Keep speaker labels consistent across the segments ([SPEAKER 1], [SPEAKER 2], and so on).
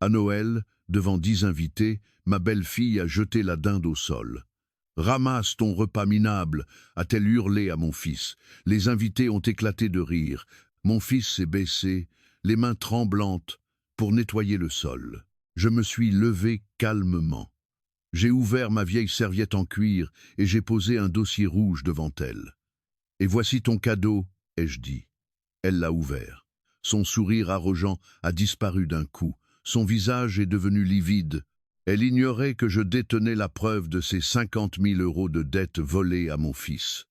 [SPEAKER 1] À Noël, devant 10 invités, ma belle-fille a jeté la dinde au sol. « Ramasse ton repas minable !» a-t-elle hurlé à mon fils. Les invités ont éclaté de rire. Mon fils s'est baissé, les mains tremblantes, pour nettoyer le sol. Je me suis levé calmement. J'ai ouvert ma vieille serviette en cuir et j'ai posé un dossier rouge devant elle. « Et voici ton cadeau », ai-je dit. Elle l'a ouvert. Son sourire arrogeant a disparu d'un coup. Son visage est devenu livide. Elle ignorait que je détenais la preuve de ces 50 000 € de dettes volées à mon fils.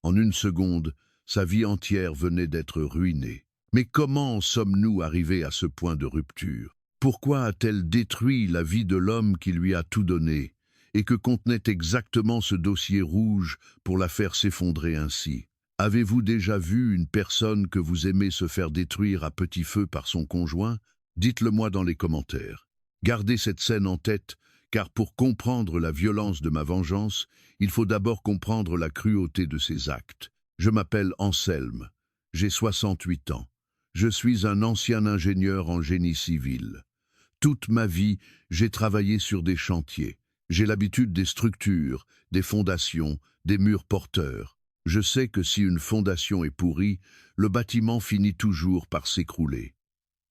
[SPEAKER 1] En une seconde, sa vie entière venait d'être ruinée. Mais comment sommes-nous arrivés à ce point de rupture? Pourquoi a-t-elle détruit la vie de l'homme qui lui a tout donné? Et que contenait exactement ce dossier rouge pour la faire s'effondrer ainsi? Avez-vous déjà vu une personne que vous aimez se faire détruire à petit feu par son conjoint? Dites-le moi dans les commentaires. Gardez cette scène en tête, car pour comprendre la violence de ma vengeance, il faut d'abord comprendre la cruauté de ses actes. Je m'appelle Anselme, j'ai 68 ans. Je suis un ancien ingénieur en génie civil. Toute ma vie, j'ai travaillé sur des chantiers. J'ai l'habitude des structures, des fondations, des murs porteurs. Je sais que si une fondation est pourrie, le bâtiment finit toujours par s'écrouler.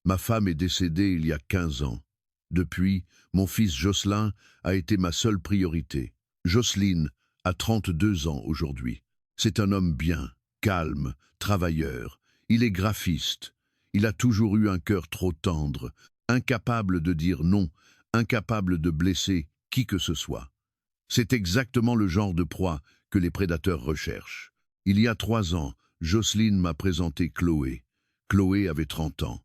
[SPEAKER 1] Ma femme est décédée il y a 15 ans. Depuis, mon fils Jocelyn a été ma seule priorité. Jocelyne a 32 ans aujourd'hui. C'est un homme bien, calme, travailleur. Il est graphiste. Il a toujours eu un cœur trop tendre, incapable de dire non, incapable de blesser qui que ce soit. C'est exactement le genre de proie que les prédateurs recherchent. Il y a 3 ans, Jocelyne m'a présenté Chloé. Chloé avait 30 ans.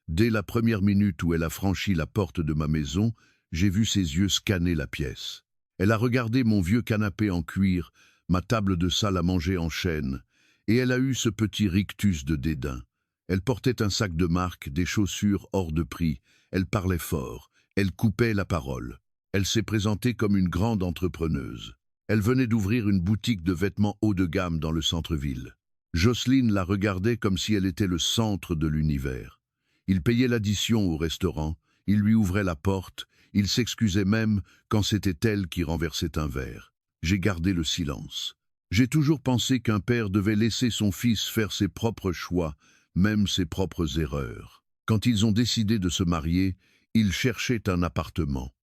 [SPEAKER 1] Dès la première minute où elle a franchi la porte de ma maison, j'ai vu ses yeux scanner la pièce. Elle a regardé mon vieux canapé en cuir, ma table de salle à manger en chêne, et elle a eu ce petit rictus de dédain. Elle portait un sac de marque, des chaussures hors de prix, elle parlait fort, elle coupait la parole. Elle s'est présentée comme une grande entrepreneuse. Elle venait d'ouvrir une boutique de vêtements haut de gamme dans le centre-ville. Jocelyne la regardait comme si elle était le centre de l'univers. Il payait l'addition au restaurant, il lui ouvrait la porte, il s'excusait même quand c'était elle qui renversait un verre. J'ai gardé le silence. J'ai toujours pensé qu'un père devait laisser son fils faire ses propres choix, même ses propres erreurs. Quand ils ont décidé de se marier, ils cherchaient un appartement.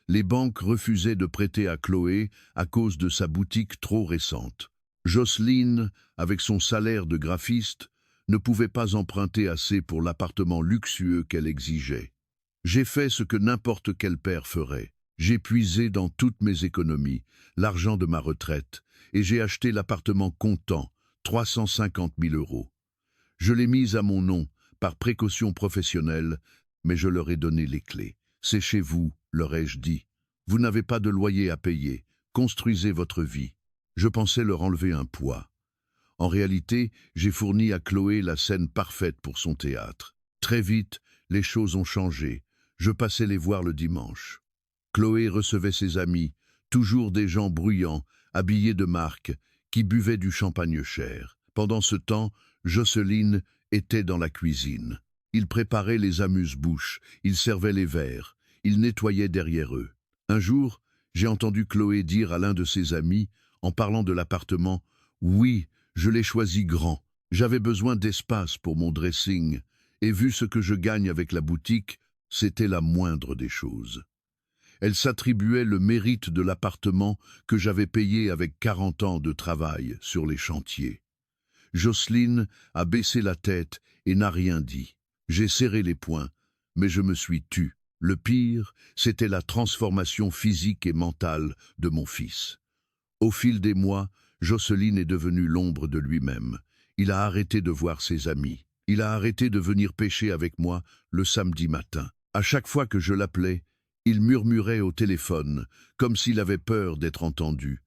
[SPEAKER 1] Les banques refusaient de prêter à Chloé à cause de sa boutique trop récente. Jocelyne, avec son salaire de graphiste, ne pouvait pas emprunter assez pour l'appartement luxueux qu'elle exigeait. J'ai fait ce que n'importe quel père ferait. J'ai puisé dans toutes mes économies, l'argent de ma retraite, et j'ai acheté l'appartement comptant, 350 000 €. Je l'ai mis à mon nom, par précaution professionnelle, mais je leur ai donné les clés. C'est chez vous, leur ai-je dit. Vous n'avez pas de loyer à payer, construisez votre vie. Je pensais leur enlever un poids. En réalité, j'ai fourni à Chloé la scène parfaite pour son théâtre. Très vite, les choses ont changé. Je passais les voir le dimanche. Chloé recevait ses amis, toujours des gens bruyants, habillés de marque, qui buvaient du champagne cher. Pendant ce temps, Jocelyne était dans la cuisine. Il préparait les amuse-bouches, il servait les verres, il nettoyait derrière eux. Un jour, j'ai entendu Chloé dire à l'un de ses amis, en parlant de l'appartement, « Oui, je l'ai choisi grand. J'avais besoin d'espace pour mon dressing, et vu ce que je gagne avec la boutique, c'était la moindre des choses. » Elle s'attribuait le mérite de l'appartement que j'avais payé avec 40 ans de travail sur les chantiers. Jocelyne a baissé la tête et n'a rien dit. J'ai serré les poings, mais je me suis tu. Le pire, c'était la transformation physique et mentale de mon fils. Au fil des mois, Jocelyne est devenue l'ombre de lui-même. Il a arrêté de voir ses amis. Il a arrêté de venir pêcher avec moi le samedi matin. À chaque fois que je l'appelais, il murmurait au téléphone, comme s'il avait peur d'être entendu.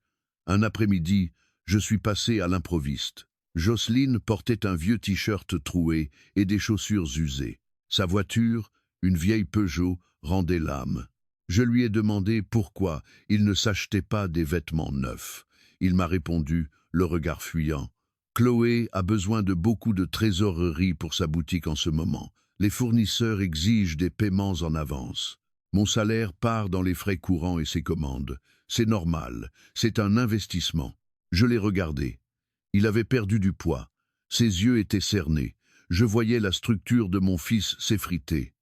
[SPEAKER 1] Un après-midi, je suis passé à l'improviste. Jocelyne portait un vieux t-shirt troué et des chaussures usées. Sa voiture, une vieille Peugeot, rendait l'âme. Je lui ai demandé pourquoi il ne s'achetait pas des vêtements neufs. Il m'a répondu, le regard fuyant. « Chloé a besoin de beaucoup de trésorerie pour sa boutique en ce moment. Les fournisseurs exigent des paiements en avance. Mon salaire part dans les frais courants et ses commandes. C'est normal, c'est un investissement. Je l'ai regardé. Il avait perdu du poids. Ses yeux étaient cernés. Je voyais la structure de mon fils s'effriter.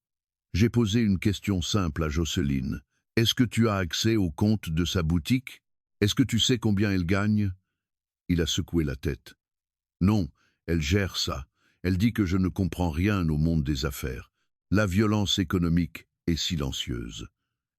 [SPEAKER 1] J'ai posé une question simple à Jocelyne. Est-ce que tu as accès au compte de sa boutique? Est-ce que tu sais combien elle gagne? Il a secoué la tête. Non, elle gère ça. Elle dit que je ne comprends rien au monde des affaires. La violence économique est silencieuse.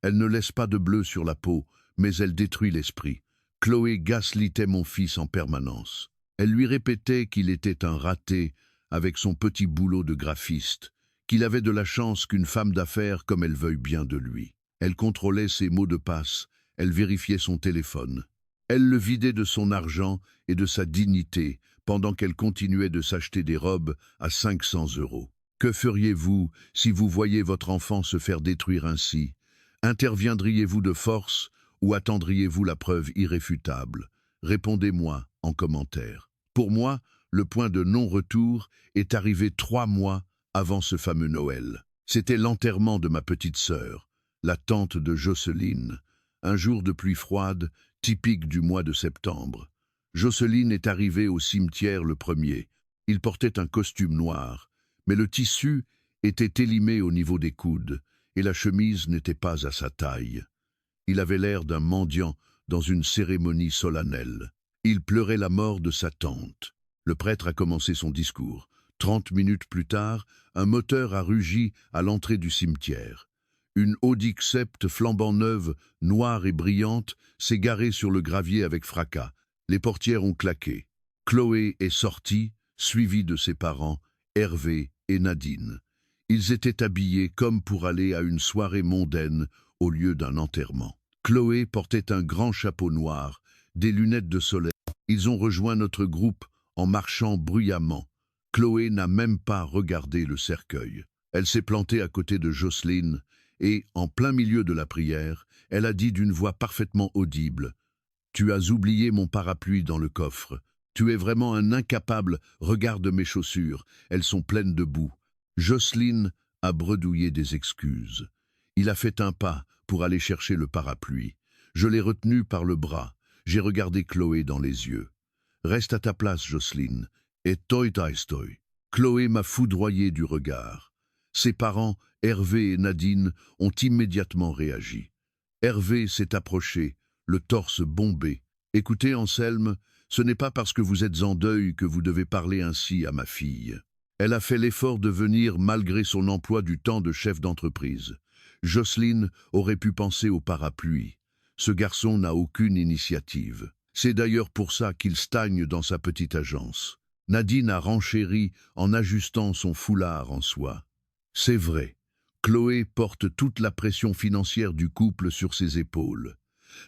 [SPEAKER 1] Elle ne laisse pas de bleu sur la peau, mais elle détruit l'esprit. Chloé gaslightait mon fils en permanence. Elle lui répétait qu'il était un raté avec son petit boulot de graphiste, qu'il avait de la chance qu'une femme d'affaires comme elle veuille bien de lui. Elle contrôlait ses mots de passe, elle vérifiait son téléphone. Elle le vidait de son argent et de sa dignité pendant qu'elle continuait de s'acheter des robes à 500 €. Que feriez-vous si vous voyiez votre enfant se faire détruire ainsi? Interviendriez-vous de force ou attendriez-vous la preuve irréfutable? Répondez-moi en commentaire. Pour moi, le point de non-retour est arrivé 3 mois avant ce fameux Noël. C'était l'enterrement de ma petite sœur, la tante de Jocelyne. Un jour de pluie froide, typique du mois de septembre. Jocelyne est arrivée au cimetière le premier. Il portait un costume noir, mais le tissu était élimé au niveau des coudes, et la chemise n'était pas à sa taille. Il avait l'air d'un mendiant dans une cérémonie solennelle. Il pleurait la mort de sa tante. Le prêtre a commencé son discours. 30 minutes plus tard, un moteur a rugi à l'entrée du cimetière. Une Audi Accept flambant neuve, noire et brillante, s'est garée sur le gravier avec fracas. Les portières ont claqué. Chloé est sortie, suivie de ses parents, Hervé et Nadine. Ils étaient habillés comme pour aller à une soirée mondaine au lieu d'un enterrement. Chloé portait un grand chapeau noir, des lunettes de soleil. Ils ont rejoint notre groupe en marchant bruyamment. Chloé n'a même pas regardé le cercueil. Elle s'est plantée à côté de Jocelyne et, en plein milieu de la prière, elle a dit d'une voix parfaitement audible « Tu as oublié mon parapluie dans le coffre. Tu es vraiment un incapable, regarde mes chaussures, elles sont pleines de boue. » Jocelyne a bredouillé des excuses. Il a fait un pas pour aller chercher le parapluie. Je l'ai retenu par le bras. J'ai regardé Chloé dans les yeux. « Reste à ta place, Jocelyne. Et toi. Chloé m'a foudroyé du regard. Ses parents, Hervé et Nadine, ont immédiatement réagi. Hervé s'est approché, le torse bombé. « Écoutez, Anselme, ce n'est pas parce que vous êtes en deuil que vous devez parler ainsi à ma fille. Elle a fait l'effort de venir malgré son emploi du temps de chef d'entreprise. Jocelyne aurait pu penser au parapluie. Ce garçon n'a aucune initiative. C'est d'ailleurs pour ça qu'il stagne dans sa petite agence. » Nadine a renchéri en ajustant son foulard en soie. « C'est vrai, Chloé porte toute la pression financière du couple sur ses épaules.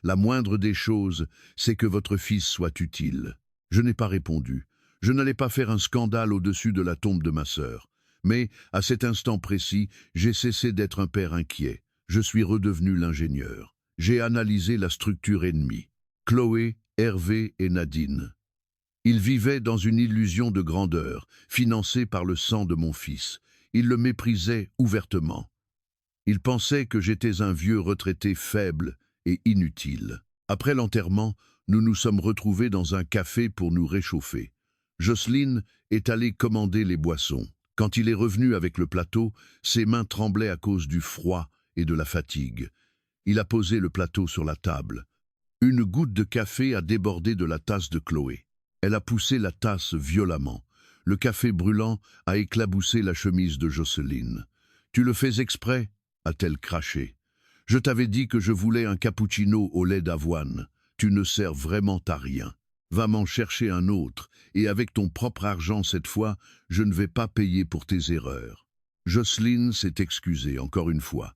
[SPEAKER 1] La moindre des choses, c'est que votre fils soit utile. » Je n'ai pas répondu. Je n'allais pas faire un scandale au-dessus de la tombe de ma sœur. Mais, à cet instant précis, j'ai cessé d'être un père inquiet. Je suis redevenu l'ingénieur. J'ai analysé la structure ennemie. Chloé, Hervé et Nadine. Ils vivaient dans une illusion de grandeur, financée par le sang de mon fils. Ils le méprisaient ouvertement. Ils pensaient que j'étais un vieux retraité faible et inutile. Après l'enterrement, nous nous sommes retrouvés dans un café pour nous réchauffer. Jocelyne est allée commander les boissons. Quand il est revenu avec le plateau, ses mains tremblaient à cause du froid et de la fatigue. Il a posé le plateau sur la table. Une goutte de café a débordé de la tasse de Chloé. Elle a poussé la tasse violemment. Le café brûlant a éclaboussé la chemise de Jocelyne. « Tu le fais exprès ?» a-t-elle craché. « Je t'avais dit que je voulais un cappuccino au lait d'avoine. Tu ne sers vraiment à rien. Va m'en chercher un autre, et avec ton propre argent cette fois, je ne vais pas payer pour tes erreurs. » Jocelyne s'est excusée encore une fois.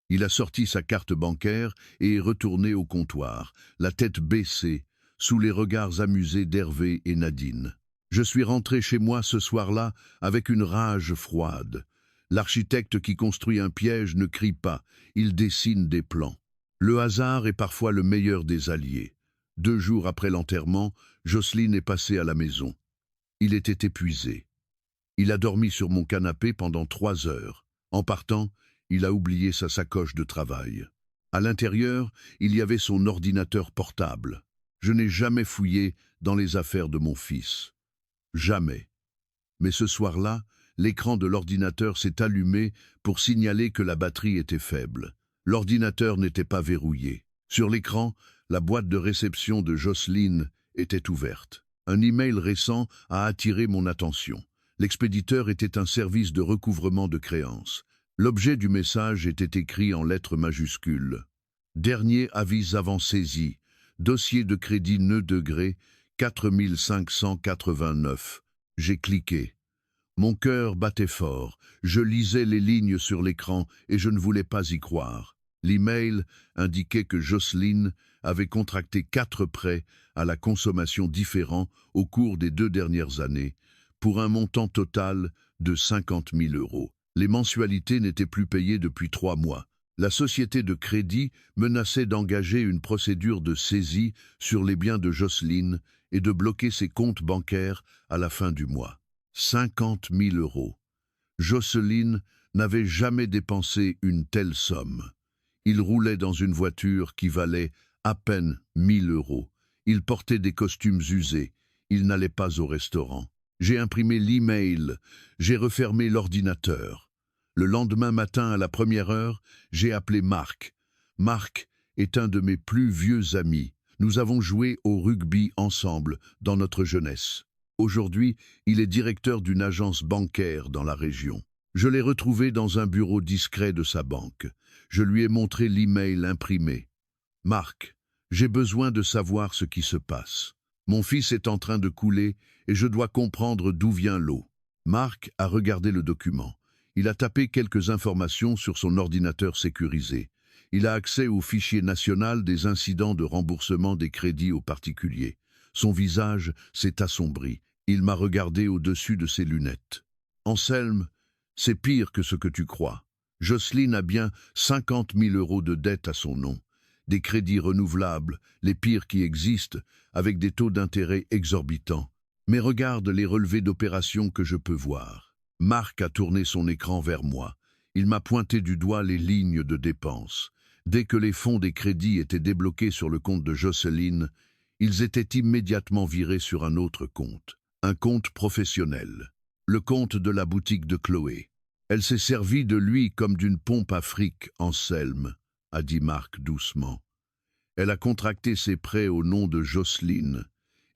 [SPEAKER 1] Il a sorti sa carte bancaire et est retourné au comptoir, la tête baissée, sous les regards amusés d'Hervé et Nadine. Je suis rentré chez moi ce soir-là avec une rage froide. L'architecte qui construit un piège ne crie pas, il dessine des plans. Le hasard est parfois le meilleur des alliés. 2 jours après l'enterrement, Jocelyne est passée à la maison. Il était épuisé. Il a dormi sur mon canapé pendant 3 heures. En partant, il a oublié sa sacoche de travail. À l'intérieur, il y avait son ordinateur portable. Je n'ai jamais fouillé dans les affaires de mon fils. Jamais. Mais ce soir-là, l'écran de l'ordinateur s'est allumé pour signaler que la batterie était faible. L'ordinateur n'était pas verrouillé. Sur l'écran, la boîte de réception de Jocelyne était ouverte. Un email récent a attiré mon attention. L'expéditeur était un service de recouvrement de créances. L'objet du message était écrit en lettres majuscules. Dernier avis avant saisie. Dossier de crédit nœud degré 4589. J'ai cliqué. Mon cœur battait fort. Je lisais les lignes sur l'écran et je ne voulais pas y croire. L'email indiquait que Jocelyne avait contracté 4 prêts à la consommation différents au cours des 2 dernières années, pour un montant total de 50 000 €. Les mensualités n'étaient plus payées depuis 3 mois. La société de crédit menaçait d'engager une procédure de saisie sur les biens de Jocelyne et de bloquer ses comptes bancaires à la fin du mois. 50 000 €. Jocelyne n'avait jamais dépensé une telle somme. Il roulait dans une voiture qui valait à peine 1 000 €. Il portait des costumes usés. Il n'allait pas au restaurant. J'ai imprimé l'email. J'ai refermé l'ordinateur. Le lendemain matin, à la première heure, j'ai appelé Marc. Marc est un de mes plus vieux amis. Nous avons joué au rugby ensemble dans notre jeunesse. Aujourd'hui, il est directeur d'une agence bancaire dans la région. Je l'ai retrouvé dans un bureau discret de sa banque. Je lui ai montré l'email imprimé. « Marc, j'ai besoin de savoir ce qui se passe. Mon fils est en train de couler et je dois comprendre d'où vient l'eau. » Marc a regardé le document. Il a tapé quelques informations sur son ordinateur sécurisé. Il a accès au fichier national des incidents de remboursement des crédits aux particuliers. Son visage s'est assombri. Il m'a regardé au-dessus de ses lunettes. « Anselme, c'est pire que ce que tu crois. Jocelyne a bien 50 000 € de dettes à son nom. Des crédits renouvelables, les pires qui existent, avec des taux d'intérêt exorbitants. Mais regarde les relevés d'opérations que je peux voir. » Marc a tourné son écran vers moi. Il m'a pointé du doigt les lignes de dépenses. Dès que les fonds des crédits étaient débloqués sur le compte de Jocelyne, ils étaient immédiatement virés sur un autre compte. Un compte professionnel. Le compte de la boutique de Chloé. Elle s'est servie de lui comme d'une pompe à fric, Anselme, a dit Marc doucement. Elle a contracté ses prêts au nom de Jocelyne.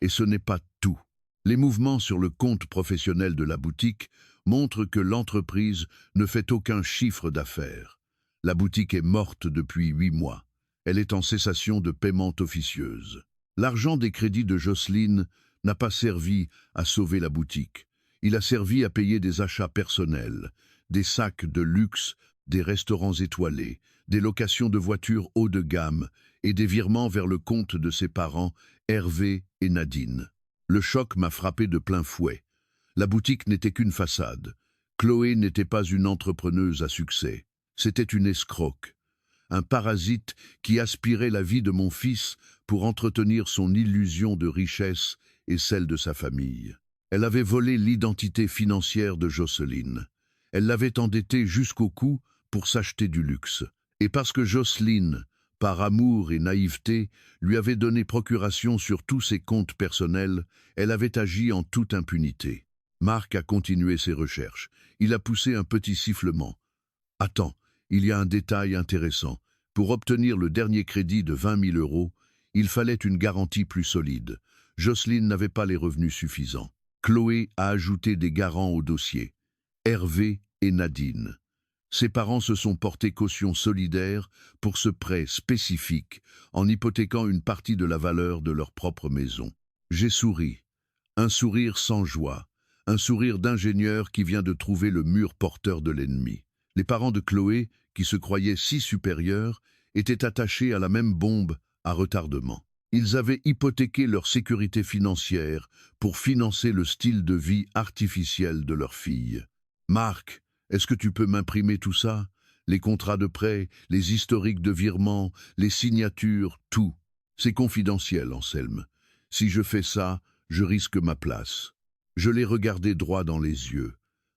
[SPEAKER 1] Et ce n'est pas tout. Les mouvements sur le compte professionnel de la boutique montrent que l'entreprise ne fait aucun chiffre d'affaires. La boutique est morte depuis 8 mois. Elle est en cessation de paiement officieuse. L'argent des crédits de Jocelyne n'a pas servi à sauver la boutique. Il a servi à payer des achats personnels, des sacs de luxe, des restaurants étoilés, des locations de voitures haut de gamme et des virements vers le compte de ses parents, Hervé et Nadine. Le choc m'a frappé de plein fouet. La boutique n'était qu'une façade. Chloé n'était pas une entrepreneuse à succès. C'était une escroque. Un parasite qui aspirait la vie de mon fils pour entretenir son illusion de richesse et celle de sa famille. Elle avait volé l'identité financière de Jocelyne. Elle l'avait endettée jusqu'au cou pour s'acheter du luxe. Et parce que Jocelyne, par amour et naïveté, lui avait donné procuration sur tous ses comptes personnels, elle avait agi en toute impunité. Marc a continué ses recherches. Il a poussé un petit sifflement. « Attends, il y a un détail intéressant. Pour obtenir le dernier crédit de 20 000 €, il fallait une garantie plus solide. Jocelyne n'avait pas les revenus suffisants. Chloé a ajouté des garants au dossier. Hervé et Nadine. Ses parents se sont portés caution solidaire pour ce prêt spécifique en hypothéquant une partie de la valeur de leur propre maison. J'ai souri. Un sourire sans joie. Un sourire d'ingénieur qui vient de trouver le mur porteur de l'ennemi. Les parents de Chloé, qui se croyaient si supérieurs, étaient attachés à la même bombe à retardement. Ils avaient hypothéqué leur sécurité financière pour financer le style de vie artificiel de leur fille. « Marc, est-ce que tu peux m'imprimer tout ça? Les contrats de prêt, les historiques de virement, les signatures, tout. C'est confidentiel, Anselme. Si je fais ça, je risque ma place. » Je l'ai regardé droit dans les yeux.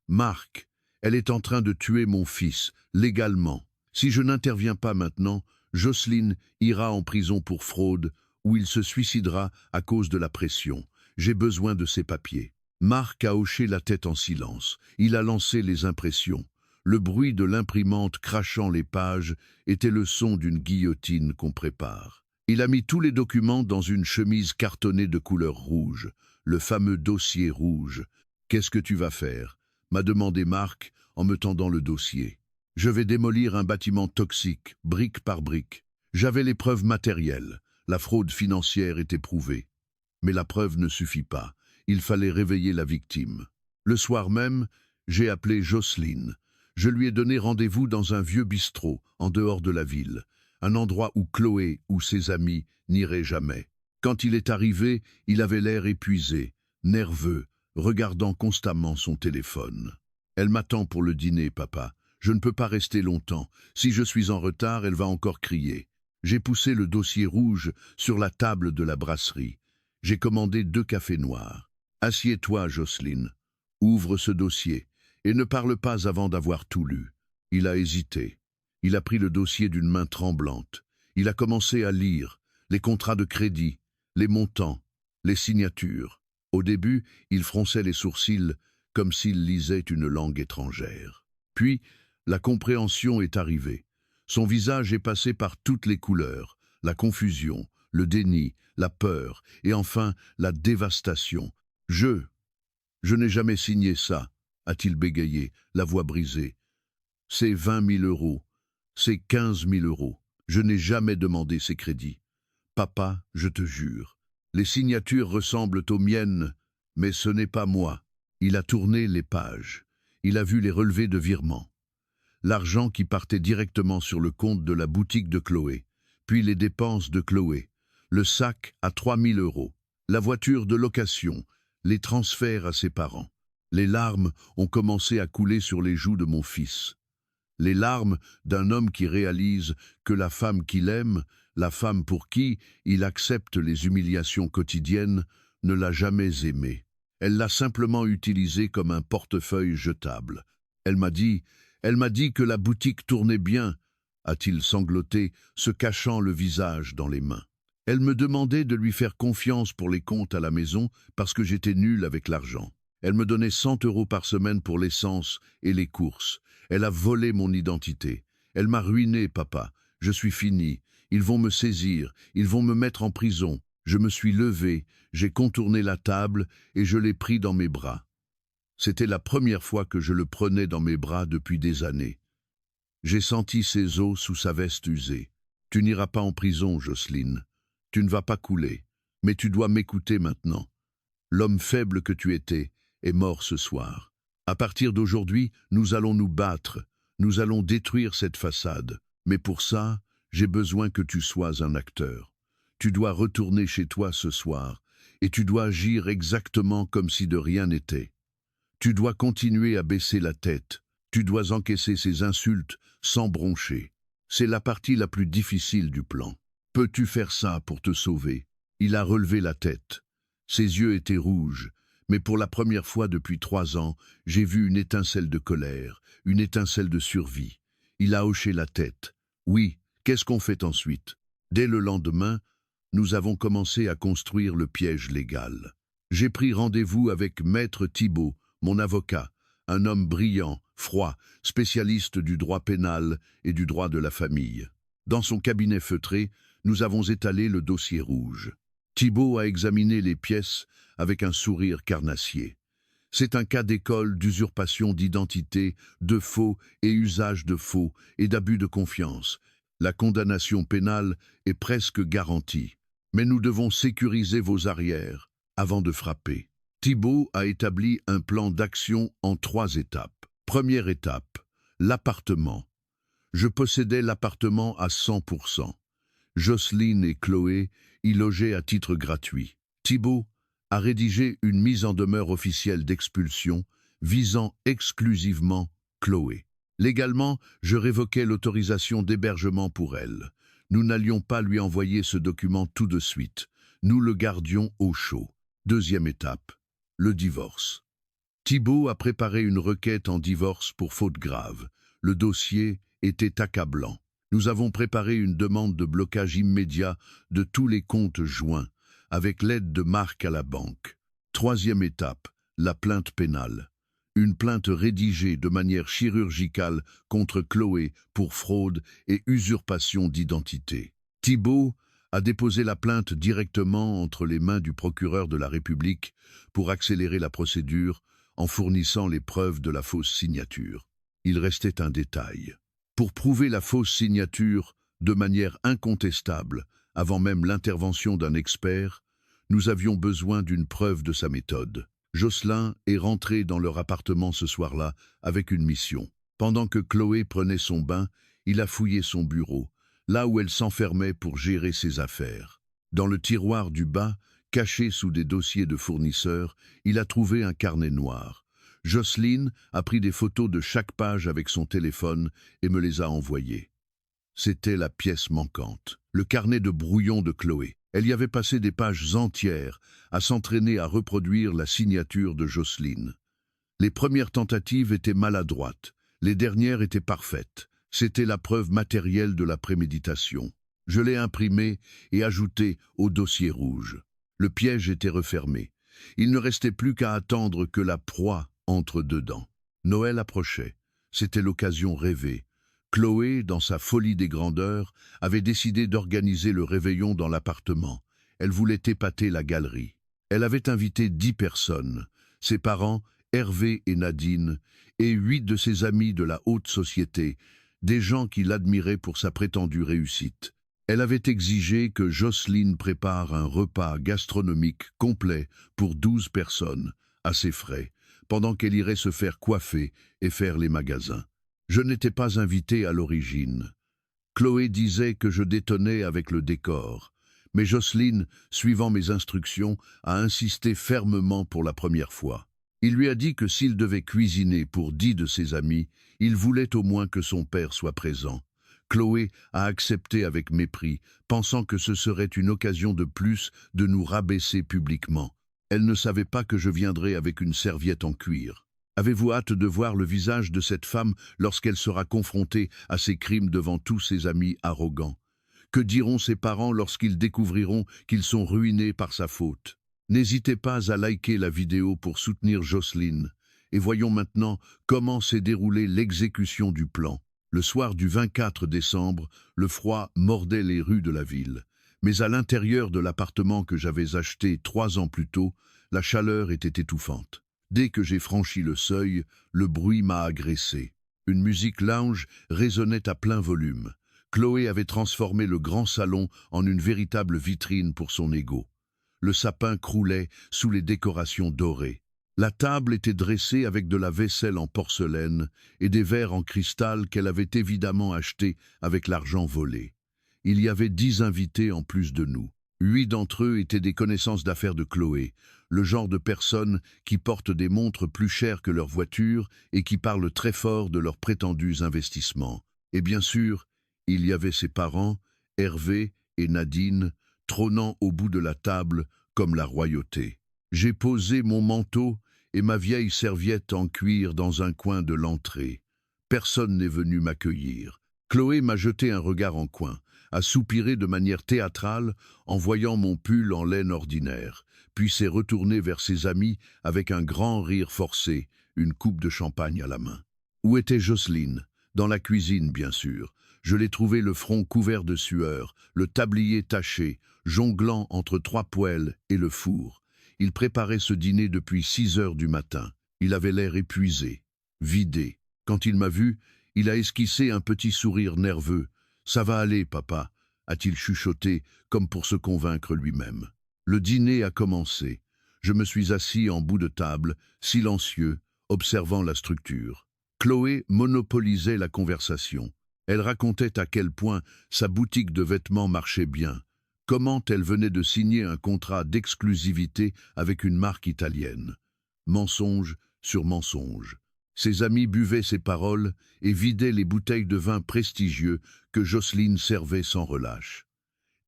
[SPEAKER 1] Marc, elle est en train de tuer mon fils, légalement. Si je n'interviens pas maintenant, Jocelyne ira en prison pour fraude, où il se suicidera à cause de la pression. J'ai besoin de ses papiers. Marc a hoché la tête en silence. Il a lancé les impressions. Le bruit de l'imprimante crachant les pages était le son d'une guillotine qu'on prépare. Il a mis tous les documents dans une chemise cartonnée de couleur rouge, le fameux dossier rouge. « Qu'est-ce que tu vas faire ?» m'a demandé Marc en me tendant le dossier. « Je vais démolir un bâtiment toxique, brique par brique. » J'avais les preuves matérielles. La fraude financière était prouvée. Mais la preuve ne suffit pas. Il fallait réveiller la victime. Le soir même, j'ai appelé Jocelyne. Je lui ai donné rendez-vous dans un vieux bistrot, en dehors de la ville, un endroit où Chloé ou ses amis n'iraient jamais. Quand il est arrivé, il avait l'air épuisé, nerveux, regardant constamment son téléphone. « Elle m'attend pour le dîner, papa. Je ne peux pas rester longtemps. Si je suis en retard, elle va encore crier. » J'ai poussé le dossier rouge sur la table de la brasserie. J'ai commandé 2 cafés noirs. « Assieds-toi, Jocelyne. Ouvre ce dossier et ne parle pas avant d'avoir tout lu. » Il a hésité. Il a pris le dossier d'une main tremblante. Il a commencé à lire les contrats de crédit, les montants, les signatures. Au début, il fronçait les sourcils comme s'il lisait une langue étrangère. Puis, la compréhension est arrivée. Son visage est passé par toutes les couleurs, la confusion, le déni, la peur et enfin la dévastation. « Je n'ai jamais signé ça, » a-t-il bégayé, la voix brisée. « C'est 20 000 euros, c'est 15 000 euros. Je n'ai jamais demandé ces crédits. Papa, je te jure, les signatures ressemblent aux miennes, mais ce n'est pas moi. » Il a tourné les pages. Il a vu les relevés de virement. L'argent qui partait directement sur le compte de la boutique de Chloé, puis les dépenses de Chloé, le sac à 3 000 euros, la voiture de location, les transferts à ses parents. Les larmes ont commencé à couler sur les joues de mon fils. Les larmes d'un homme qui réalise que la femme qu'il aime, la femme pour qui il accepte les humiliations quotidiennes, ne l'a jamais aimé. Elle l'a simplement utilisé comme un portefeuille jetable. Elle m'a dit que la boutique tournait bien, a-t-il sangloté, se cachant le visage dans les mains. Elle me demandait de lui faire confiance pour les comptes à la maison parce que j'étais nul avec l'argent. Elle me donnait 100 euros par semaine pour l'essence et les courses. Elle a volé mon identité. Elle m'a ruiné, papa. Je suis fini. Ils vont me saisir. Ils vont me mettre en prison. Je me suis levé, j'ai contourné la table et je l'ai pris dans mes bras. C'était la première fois que je le prenais dans mes bras depuis des années. J'ai senti ses os sous sa veste usée. « Tu n'iras pas en prison, Jocelyne. Tu ne vas pas couler. Mais tu dois m'écouter maintenant. L'homme faible que tu étais est mort ce soir. À partir d'aujourd'hui, nous allons nous battre. Nous allons détruire cette façade. Mais pour ça, j'ai besoin que tu sois un acteur. Tu dois retourner chez toi ce soir, et tu dois agir exactement comme si de rien n'était. Tu dois continuer à baisser la tête. Tu dois encaisser ces insultes sans broncher. C'est la partie la plus difficile du plan. Peux-tu faire ça pour te sauver ?» Il a relevé la tête. Ses yeux étaient rouges, mais pour la première fois depuis 3 ans, j'ai vu une étincelle de colère, une étincelle de survie. Il a hoché la tête. « Oui, qu'est-ce qu'on fait ensuite ?» Dès le lendemain, nous avons commencé à construire le piège légal. J'ai pris rendez-vous avec Maître Thibault, mon avocat, un homme brillant, froid, spécialiste du droit pénal et du droit de la famille. Dans son cabinet feutré, nous avons étalé le dossier rouge. Thibault a examiné les pièces avec un sourire carnassier. C'est un cas d'école d'usurpation d'identité, de faux et usage de faux et d'abus de confiance. La condamnation pénale est presque garantie. Mais nous devons sécuriser vos arrières avant de frapper. Thibault a établi un plan d'action en 3 étapes. Première étape, l'appartement. Je possédais l'appartement à 100%. Jocelyne et Chloé y logeaient à titre gratuit. Thibault a rédigé une mise en demeure officielle d'expulsion visant exclusivement Chloé. Légalement, je révoquais l'autorisation d'hébergement pour elle. Nous n'allions pas lui envoyer ce document tout de suite. Nous le gardions au chaud. Deuxième étape, le divorce. Thibault a préparé une requête en divorce pour faute grave. Le dossier était accablant. Nous avons préparé une demande de blocage immédiat de tous les comptes joints, avec l'aide de Marc à la banque. Troisième étape, la plainte pénale. Une plainte rédigée de manière chirurgicale contre Chloé pour fraude et usurpation d'identité. Thibault a déposé la plainte directement entre les mains du procureur de la République pour accélérer la procédure en fournissant les preuves de la fausse signature. Il restait un détail. Pour prouver la fausse signature de manière incontestable, avant même l'intervention d'un expert, nous avions besoin d'une preuve de sa méthode. Jocelyn est rentré dans leur appartement ce soir-là avec une mission. Pendant que Chloé prenait son bain, il a fouillé son bureau, là où elle s'enfermait pour gérer ses affaires. Dans le tiroir du bas, caché sous des dossiers de fournisseurs, il a trouvé un carnet noir. Jocelyne a pris des photos de chaque page avec son téléphone et me les a envoyées. C'était la pièce manquante, le carnet de brouillon de Chloé. Elle y avait passé des pages entières à s'entraîner à reproduire la signature de Jocelyne. Les premières tentatives étaient maladroites, les dernières étaient parfaites. C'était la preuve matérielle de la préméditation. Je l'ai imprimée et ajoutée au dossier rouge. Le piège était refermé. Il ne restait plus qu'à attendre que la proie entre dedans. Noël approchait. C'était l'occasion rêvée. Chloé, dans sa folie des grandeurs, avait décidé d'organiser le réveillon dans l'appartement. Elle voulait épater la galerie. Elle avait invité 10 personnes, ses parents, Hervé et Nadine, et 8 de ses amis de la haute société, des gens qui l'admiraient pour sa prétendue réussite. Elle avait exigé que Jocelyne prépare un repas gastronomique complet pour 12 personnes, à ses frais, pendant qu'elle irait se faire coiffer et faire les magasins. Je n'étais pas invité à l'origine. Chloé disait que je détonnais avec le décor, mais Jocelyne, suivant mes instructions, a insisté fermement pour la première fois. Il lui a dit que s'il devait cuisiner pour 10 de ses amis, il voulait au moins que son père soit présent. Chloé a accepté avec mépris, pensant que ce serait une occasion de plus de nous rabaisser publiquement. Elle ne savait pas que je viendrais avec une serviette en cuir. Avez-vous hâte de voir le visage de cette femme lorsqu'elle sera confrontée à ses crimes devant tous ses amis arrogants? Que diront ses parents lorsqu'ils découvriront qu'ils sont ruinés par sa faute? N'hésitez pas à liker la vidéo pour soutenir Jocelyne. Et voyons maintenant comment s'est déroulée l'exécution du plan. Le soir du 24 décembre, le froid mordait les rues de la ville. Mais à l'intérieur de l'appartement que j'avais acheté 3 ans plus tôt, la chaleur était étouffante. Dès que j'ai franchi le seuil, le bruit m'a agressé. Une musique lounge résonnait à plein volume. Chloé avait transformé le grand salon en une véritable vitrine pour son ego. Le sapin croulait sous les décorations dorées. La table était dressée avec de la vaisselle en porcelaine et des verres en cristal qu'elle avait évidemment achetés avec l'argent volé. Il y avait 10 invités en plus de nous. 8 d'entre eux étaient des connaissances d'affaires de Chloé, le genre de personnes qui portent des montres plus chères que leur voiture et qui parlent très fort de leurs prétendus investissements. Et bien sûr, il y avait ses parents, Hervé et Nadine, trônant au bout de la table comme la royauté. J'ai posé mon manteau et ma vieille serviette en cuir dans un coin de l'entrée. Personne n'est venu m'accueillir. Chloé m'a jeté un regard en coin, a soupiré de manière théâtrale en voyant mon pull en laine ordinaire, puis s'est retournée vers ses amis avec un grand rire forcé, une coupe de champagne à la main. Où était Jocelyne? Dans la cuisine, bien sûr. Je l'ai trouvé le front couvert de sueur, le tablier taché, jonglant entre 3 poêles et le four. Il préparait ce dîner depuis 6 heures du matin. Il avait l'air épuisé, vidé. Quand il m'a vu, il a esquissé un petit sourire nerveux. « Ça va aller, papa », a-t-il chuchoté, comme pour se convaincre lui-même. Le dîner a commencé. Je me suis assis en bout de table, silencieux, observant la structure. Chloé monopolisait la conversation. Elle racontait à quel point sa boutique de vêtements marchait bien, comment elle venait de signer un contrat d'exclusivité avec une marque italienne. Mensonge sur mensonge. Ses amis buvaient ses paroles et vidaient les bouteilles de vin prestigieux que Jocelyne servait sans relâche.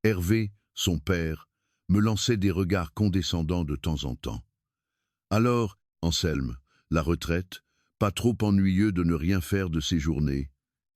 [SPEAKER 1] Hervé, son père, me lançait des regards condescendants de temps en temps. « Alors, Anselme, La retraite, pas trop ennuyeux de ne rien faire de ses journées.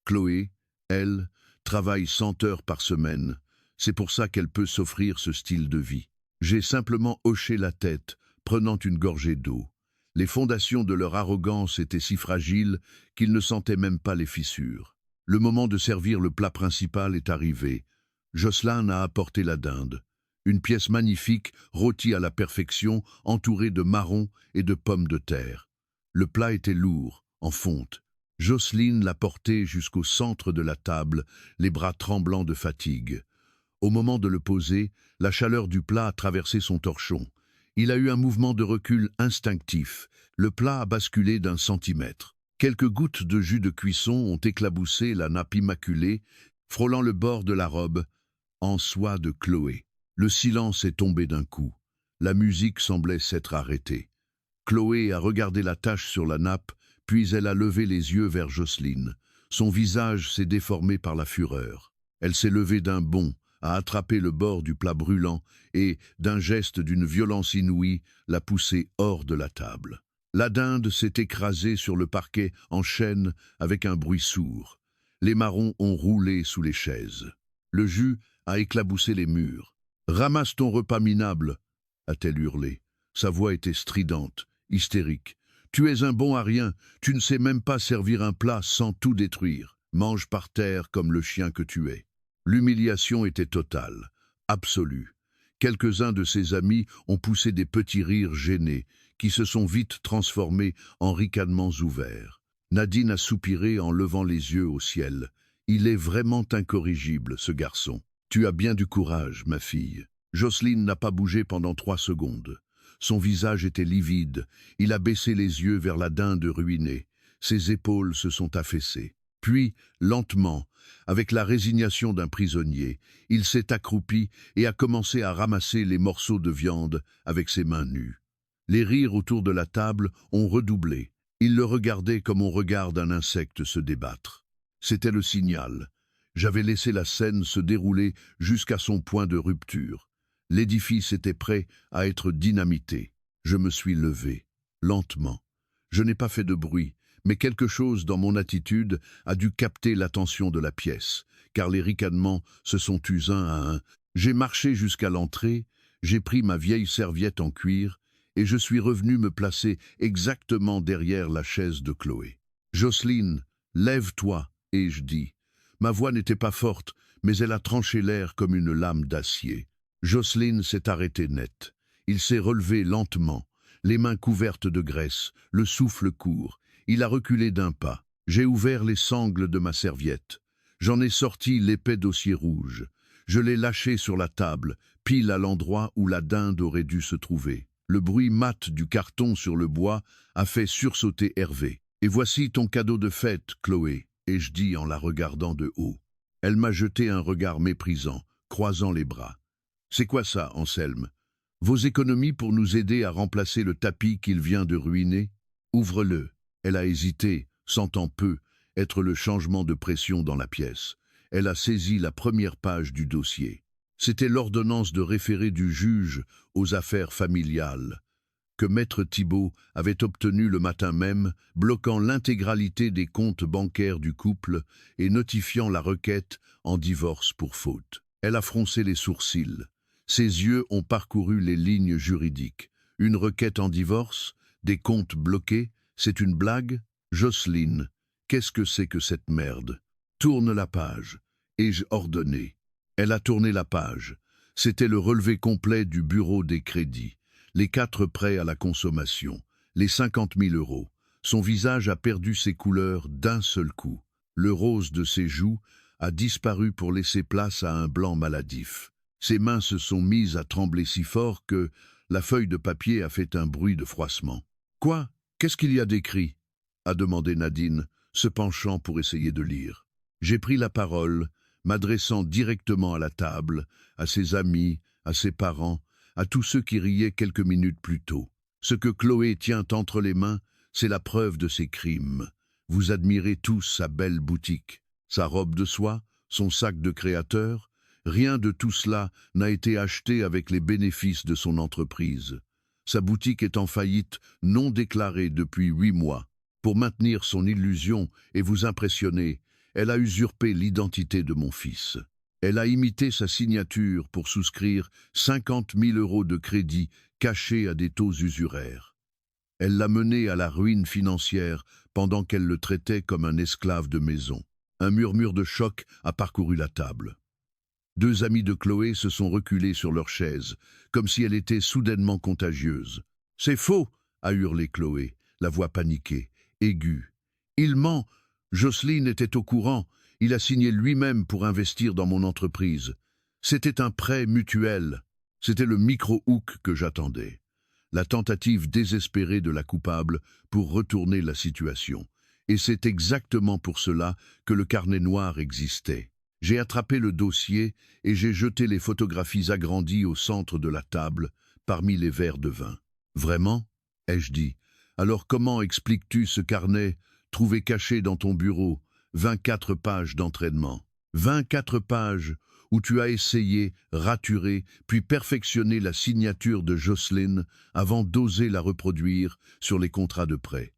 [SPEAKER 1] Chloé, elle, travaille 100 heures par semaine. C'est pour ça qu'elle peut s'offrir ce style de vie. J'ai simplement hoché la tête, prenant une gorgée d'eau. Les fondations de leur arrogance étaient si fragiles qu'ils ne sentaient même pas les fissures. Le moment de servir le plat principal est arrivé. Jocelyn a apporté la dinde. Une pièce magnifique, rôtie à la perfection, entourée de marrons et de pommes de terre. Le plat était lourd, en fonte. Jocelyne l'a porté jusqu'au centre de la table, les bras tremblants de fatigue. Au moment de le poser, la chaleur du plat a traversé son torchon. Il a eu un mouvement de recul instinctif. Le plat a basculé d'1 centimètre. Quelques gouttes de jus de cuisson ont éclaboussé la nappe immaculée, frôlant le bord de la robe en soie de Chloé. Le silence est tombé d'un coup. La musique semblait s'être arrêtée. Chloé a regardé la tache sur la nappe, puis elle a levé les yeux vers Jocelyne. Son visage s'est déformé par la fureur. Elle s'est levée d'un bond, a attrapé le bord du plat brûlant et, d'un geste d'une violence inouïe, l'a poussé hors de la table. La dinde s'est écrasée sur le parquet en chaîne avec un bruit sourd. Les marrons ont roulé sous les chaises. Le jus a éclaboussé les murs. « Ramasse ton repas minable !» a-t-elle hurlé. Sa voix était stridente, hystérique. « Tu es un bon à rien, tu ne sais même pas servir un plat sans tout détruire. Mange par terre comme le chien que tu es. » L'humiliation était totale, absolue. Quelques-uns de ses amis ont poussé des petits rires gênés, qui se sont vite transformés en ricanements ouverts. Nadine a soupiré en levant les yeux au ciel. « Il est vraiment incorrigible, ce garçon. Tu as bien du courage, ma fille. » Jocelyne n'a pas bougé pendant 3 secondes. Son visage était livide. Il a baissé les yeux vers la dinde ruinée. Ses épaules se sont affaissées. Puis, lentement, avec la résignation d'un prisonnier, il s'est accroupi et a commencé à ramasser les morceaux de viande avec ses mains nues. Les rires autour de la table ont redoublé. Il le regardait comme on regarde un insecte se débattre. C'était le signal. J'avais laissé la scène se dérouler jusqu'à son point de rupture. L'édifice était prêt à être dynamité. Je me suis levé, lentement. Je n'ai pas fait de bruit, mais quelque chose dans mon attitude a dû capter l'attention de la pièce, car les ricanements se sont tus un à un. J'ai marché jusqu'à l'entrée, j'ai pris ma vieille serviette en cuir, et je suis revenu me placer exactement derrière la chaise de Chloé. « Jocelyne, lève-toi » ai-je dit. Ma voix n'était pas forte, mais elle a tranché l'air comme une lame d'acier. Jocelyne s'est arrêtée net. Il s'est relevé lentement, les mains couvertes de graisse, le souffle court. Il a reculé d'un pas. J'ai ouvert les sangles de ma serviette. J'en ai sorti l'épais dossier rouge. Je l'ai lâché sur la table, pile à l'endroit où la dinde aurait dû se trouver. Le bruit mat du carton sur le bois a fait sursauter Hervé. « Et voici ton cadeau de fête, Chloé », ai-je dit en la regardant de haut. Elle m'a jeté un regard méprisant, croisant les bras. « C'est quoi ça, Anselme? Vos économies pour nous aider à remplacer le tapis qu'il vient de ruiner? Ouvre-le. » Elle a hésité, sentant peu, être le changement de pression dans la pièce. Elle a saisi la première page du dossier. C'était l'ordonnance de référé du juge aux affaires familiales, que Maître Thibault avait obtenu le matin même, bloquant l'intégralité des comptes bancaires du couple et notifiant la requête en divorce pour faute. Elle a froncé les sourcils. Ses yeux ont parcouru les lignes juridiques. Une requête en divorce, des comptes bloqués, c'est une blague? Jocelyne, qu'est-ce que c'est que cette merde? Tourne la page, ai-je ordonné. Elle a tourné la page. C'était le relevé complet du bureau des crédits. Les 4 prêts à la consommation, les 50 000 €. Son visage a perdu ses couleurs d'un seul coup. Le rose de ses joues a disparu pour laisser place à un blanc maladif. Ses mains se sont mises à trembler si fort que la feuille de papier a fait un bruit de froissement. « Quoi? Qu'est-ce qu'il y a d'écrit » a demandé Nadine, se penchant pour essayer de lire. J'ai pris la parole, m'adressant directement à la table, à ses amis, à ses parents, à tous ceux qui riaient quelques minutes plus tôt. Ce que Chloé tient entre les mains, c'est la preuve de ses crimes. Vous admirez tous sa belle boutique, sa robe de soie, son sac de créateur. Rien de tout cela n'a été acheté avec les bénéfices de son entreprise. Sa boutique est en faillite non déclarée depuis 8 mois. Pour maintenir son illusion et vous impressionner, elle a usurpé l'identité de mon fils. Elle a imité sa signature pour souscrire 50 000 € de crédit cachés à des taux usuraires. Elle l'a mené à la ruine financière pendant qu'elle le traitait comme un esclave de maison. Un murmure de choc a parcouru la table. 2 amis de Chloé se sont reculés sur leur chaise, comme si elle était soudainement contagieuse. « C'est faux !» a hurlé Chloé, la voix paniquée, aiguë. « Il ment. Jocelyne était au courant. Il a signé lui-même pour investir dans mon entreprise. C'était un prêt mutuel. C'était le micro-hook que j'attendais. » La tentative désespérée de la coupable pour retourner la situation. Et c'est exactement pour cela que le carnet noir existait. J'ai attrapé le dossier et j'ai jeté les photographies agrandies au centre de la table, parmi les verres de vin. « Vraiment ?» ai-je dit. « Alors comment expliques-tu ce carnet, trouvé caché dans ton bureau, 24 pages d'entraînement? 24 pages où tu as essayé, raturé, puis perfectionné la signature de Jocelyne avant d'oser la reproduire sur les contrats de prêt.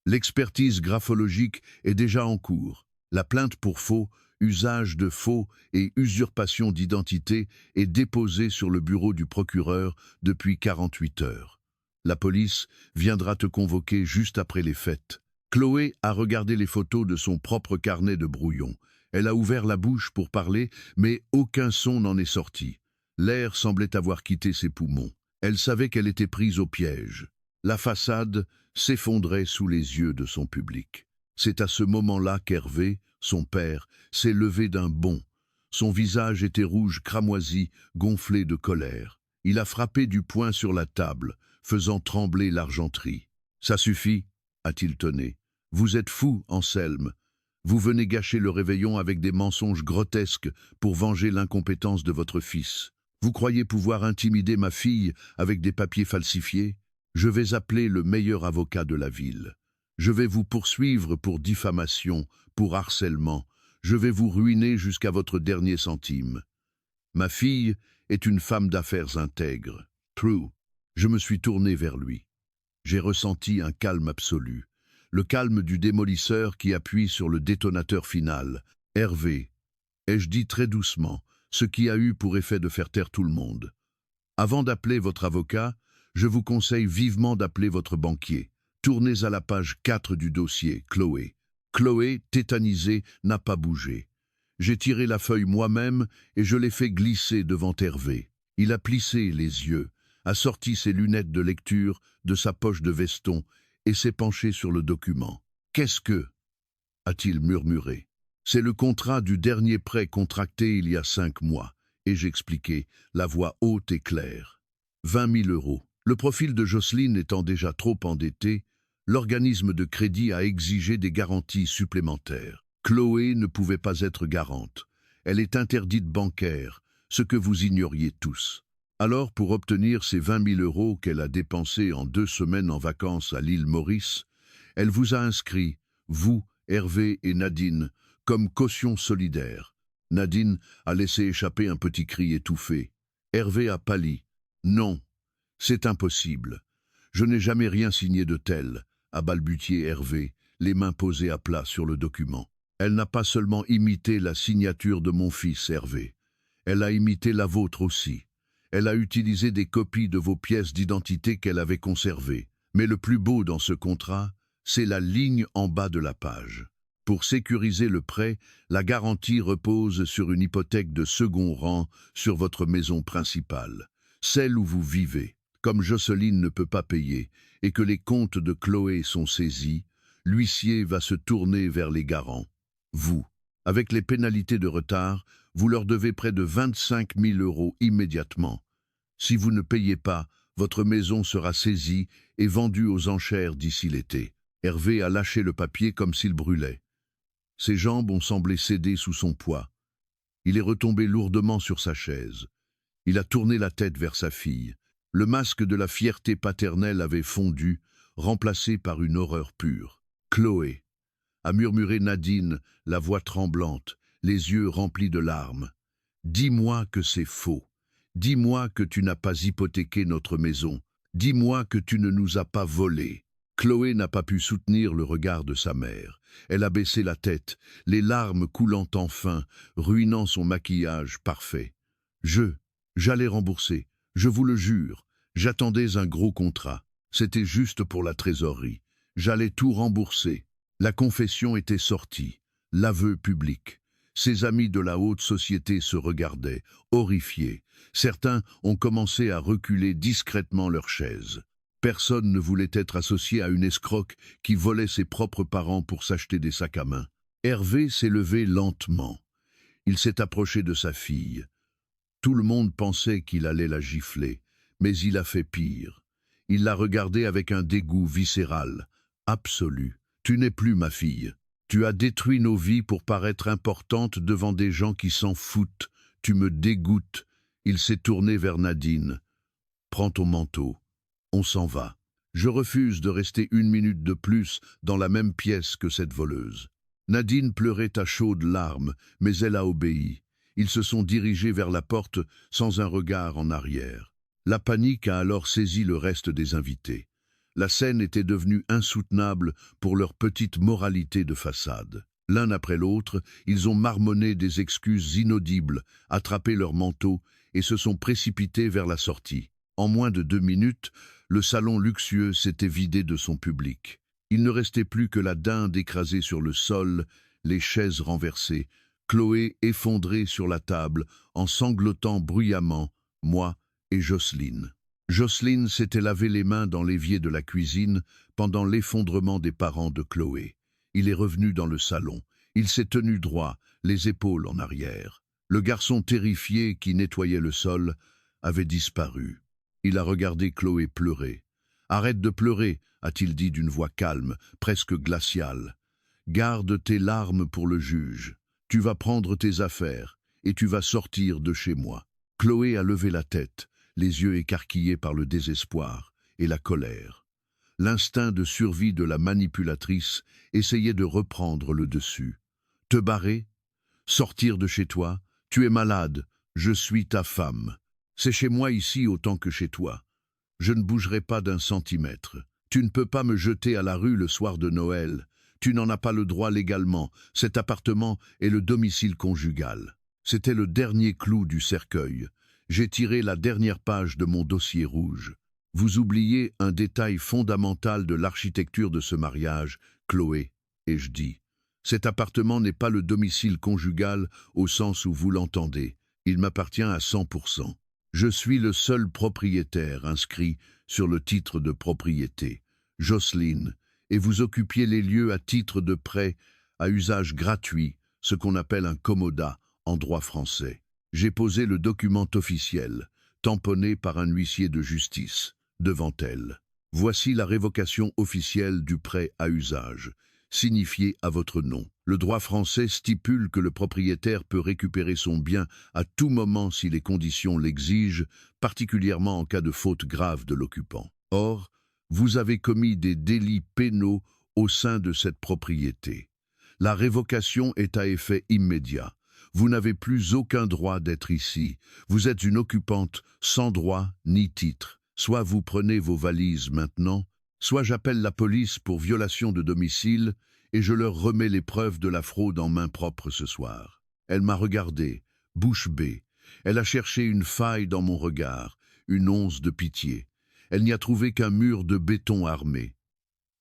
[SPEAKER 1] L'expertise graphologique est déjà en cours. La plainte pour faux, usage de faux et usurpation d'identité est déposée sur le bureau du procureur depuis 48 heures. La police viendra te convoquer juste après les fêtes. » Chloé a regardé les photos de son propre carnet de brouillon. Elle a ouvert la bouche pour parler, mais aucun son n'en est sorti. L'air semblait avoir quitté ses poumons. Elle savait qu'elle était prise au piège. La façade s'effondrait sous les yeux de son public. C'est à ce moment-là qu'Hervé, son père, s'est levé d'un bond. Son visage était rouge cramoisi, gonflé de colère. Il a frappé du poing sur la table, faisant trembler l'argenterie. « Ça suffit » a-t-il tonné. « Vous êtes fou, Anselme. Vous venez gâcher le réveillon avec des mensonges grotesques pour venger l'incompétence de votre fils. Vous croyez pouvoir intimider ma fille avec des papiers falsifiés? Je vais appeler le meilleur avocat de la ville. Je vais vous poursuivre pour diffamation, pour harcèlement. Je vais vous ruiner jusqu'à votre dernier centime. Ma fille est une femme d'affaires intègre. True. » Je me suis tourné vers lui. J'ai ressenti un calme absolu. Le calme du démolisseur qui appuie sur le détonateur final. « Hervé, » ai-je dit très doucement, ce qui a eu pour effet de faire taire tout le monde. « Avant d'appeler votre avocat, je vous conseille vivement d'appeler votre banquier. Tournez à la page 4 du dossier, Chloé. » Chloé, tétanisée, n'a pas bougé. J'ai tiré la feuille moi-même et je l'ai fait glisser devant Hervé. Il a plissé les yeux, a sorti ses lunettes de lecture de sa poche de veston et s'est penché sur le document. « Qu'est-ce que ?» a-t-il murmuré. « C'est le contrat du dernier prêt contracté il y a 5 mois. » Et j'expliquai, la voix haute et claire. 20 000 €. Le profil de Jocelyne étant déjà trop endetté, l'organisme de crédit a exigé des garanties supplémentaires. Chloé ne pouvait pas être garante. Elle est interdite bancaire, ce que vous ignoriez tous. Alors, pour obtenir ces 20 000 € qu'elle a dépensés en 2 semaines en vacances à l'île Maurice, elle vous a inscrit, vous, Hervé et Nadine, comme caution solidaire. Nadine a laissé échapper un petit cri étouffé. Hervé a pâli. « Non, c'est impossible. Je n'ai jamais rien signé de tel, » a balbutié Hervé, les mains posées à plat sur le document. Elle n'a pas seulement imité la signature de mon fils Hervé. Elle a imité la vôtre aussi. Elle a utilisé des copies de vos pièces d'identité qu'elle avait conservées. Mais le plus beau dans ce contrat, c'est la ligne en bas de la page. Pour sécuriser le prêt, la garantie repose sur une hypothèque de second rang sur votre maison principale, celle où vous vivez. Comme Jocelyne ne peut pas payer et que les comptes de Chloé sont saisis, l'huissier va se tourner vers les garants. Vous, avec les pénalités de retard, vous leur devez près de 25 000 € immédiatement. Si vous ne payez pas, votre maison sera saisie et vendue aux enchères d'ici l'été. Hervé a lâché le papier comme s'il brûlait. Ses jambes ont semblé céder sous son poids. Il est retombé lourdement sur sa chaise. Il a tourné la tête vers sa fille. Le masque de la fierté paternelle avait fondu, remplacé par une horreur pure. « Chloé » a murmuré Nadine, la voix tremblante, les yeux remplis de larmes. « Dis-moi que c'est faux. Dis-moi que tu n'as pas hypothéqué notre maison. Dis-moi que tu ne nous as pas volés. Chloé n'a pas pu soutenir le regard de sa mère. Elle a baissé la tête, les larmes coulant enfin, ruinant son maquillage parfait. J'allais rembourser, je vous le jure. J'attendais un gros contrat. C'était juste pour la trésorerie. J'allais tout rembourser. La confession était sortie, l'aveu public. Ses amis de la haute société se regardaient, horrifiés. Certains ont commencé à reculer discrètement leurs chaises. Personne ne voulait être associé à une escroque qui volait ses propres parents pour s'acheter des sacs à main. Hervé s'est levé lentement. Il s'est approché de sa fille. Tout le monde pensait qu'il allait la gifler, mais il a fait pire. Il l'a regardée avec un dégoût viscéral, absolu. Tu n'es plus ma fille. Tu as détruit nos vies pour paraître importante devant des gens qui s'en foutent. Tu me dégoûtes. Il s'est tourné vers Nadine. Prends ton manteau. On s'en va. Je refuse de rester 1 minute de plus dans la même pièce que cette voleuse. Nadine pleurait à chaudes larmes, mais elle a obéi. Ils se sont dirigés vers la porte sans un regard en arrière. La panique a alors saisi le reste des invités. La scène était devenue insoutenable pour leur petite moralité de façade. L'un après l'autre, ils ont marmonné des excuses inaudibles, attrapé leurs manteaux et se sont précipités vers la sortie. En moins de 2 minutes, le salon luxueux s'était vidé de son public. Il ne restait plus que la dinde écrasée sur le sol, les chaises renversées, Chloé effondrée sur la table, en sanglotant bruyamment, moi et Jocelyne. Jocelyne s'était lavé les mains dans l'évier de la cuisine pendant l'effondrement des parents de Chloé. Il est revenu dans le salon. Il s'est tenu droit, les épaules en arrière. Le garçon terrifié qui nettoyait le sol avait disparu. Il a regardé Chloé pleurer. « Arrête de pleurer », a-t-il dit d'une voix calme, presque glaciale. « Garde tes larmes pour le juge. Tu vas prendre tes affaires et tu vas sortir de chez moi. » Chloé a levé la tête, les yeux écarquillés par le désespoir et la colère. L'instinct de survie de la manipulatrice essayait de reprendre le dessus. « Te barrer ? Sortir de chez toi ? Tu es malade, je suis ta femme. C'est chez moi ici autant que chez toi. Je ne bougerai pas d'un centimètre. Tu ne peux pas me jeter à la rue le soir de Noël. Tu n'en as pas le droit légalement. Cet appartement est le domicile conjugal. » C'était le dernier clou du cercueil. J'ai tiré la dernière page de mon dossier rouge. Vous oubliez un détail fondamental de l'architecture de ce mariage, Chloé, ai-je dit. Cet appartement n'est pas le domicile conjugal au sens où vous l'entendez. Il m'appartient à 100%. Je suis le seul propriétaire inscrit sur le titre de propriété, Jocelyne, et vous occupiez les lieux à titre de prêt à usage gratuit, ce qu'on appelle un commodat en droit français. J'ai posé le document officiel, tamponné par un huissier de justice, devant elle. Voici la révocation officielle du prêt à usage, signifiée à votre nom. Le droit français stipule que le propriétaire peut récupérer son bien à tout moment si les conditions l'exigent, particulièrement en cas de faute grave de l'occupant. Or, vous avez commis des délits pénaux au sein de cette propriété. La révocation est à effet immédiat. Vous n'avez plus aucun droit d'être ici. Vous êtes une occupante sans droit ni titre. Soit vous prenez vos valises maintenant, soit j'appelle la police pour violation de domicile et je leur remets les preuves de la fraude en main propre ce soir. Elle m'a regardé, bouche bée. Elle a cherché une faille dans mon regard, une once de pitié. Elle n'y a trouvé qu'un mur de béton armé.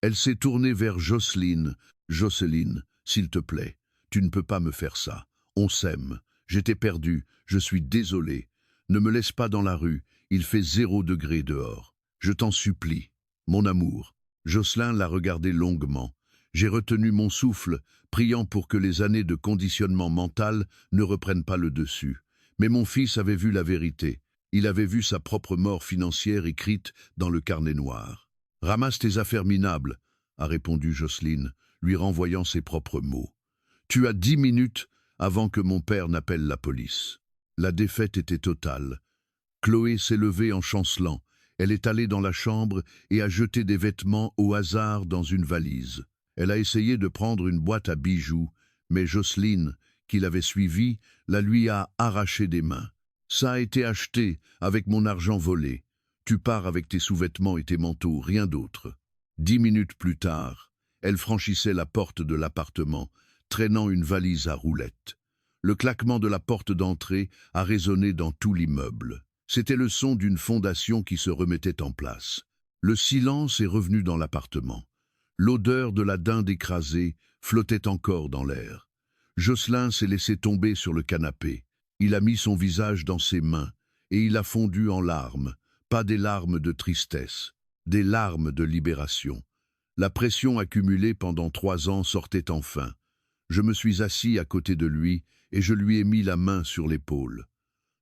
[SPEAKER 1] Elle s'est tournée vers Jocelyne. « Jocelyne, s'il te plaît, tu ne peux pas me faire ça. On s'aime. J'étais perdu, je suis désolé. Ne me laisse pas dans la rue, il fait 0 degré dehors. Je t'en supplie. Mon amour. » Jocelyn l'a regardé longuement. J'ai retenu mon souffle, priant pour que les années de conditionnement mental ne reprennent pas le dessus. Mais mon fils avait vu la vérité. Il avait vu sa propre mort financière écrite dans le carnet noir. « Ramasse tes affaires minables, » a répondu Jocelyne, lui renvoyant ses propres mots. « Tu as 10 minutes avant que mon père n'appelle la police. » La défaite était totale. Chloé s'est levée en chancelant. Elle est allée dans la chambre et a jeté des vêtements au hasard dans une valise. Elle a essayé de prendre une boîte à bijoux, mais Jocelyne, qui l'avait suivie, la lui a arraché des mains. « Ça a été acheté avec mon argent volé. Tu pars avec tes sous-vêtements et tes manteaux, rien d'autre. 10 minutes plus tard, elle franchissait la porte de l'appartement, traînant une valise à roulettes. Le claquement de la porte d'entrée a résonné dans tout l'immeuble. C'était le son d'une fondation qui se remettait en place. Le silence est revenu dans l'appartement. L'odeur de la dinde écrasée flottait encore dans l'air. Jocelyn s'est laissé tomber sur le canapé. Il a mis son visage dans ses mains et il a fondu en larmes, pas des larmes de tristesse, des larmes de libération. La pression accumulée pendant 3 ans sortait enfin. Je me suis assis à côté de lui et je lui ai mis la main sur l'épaule.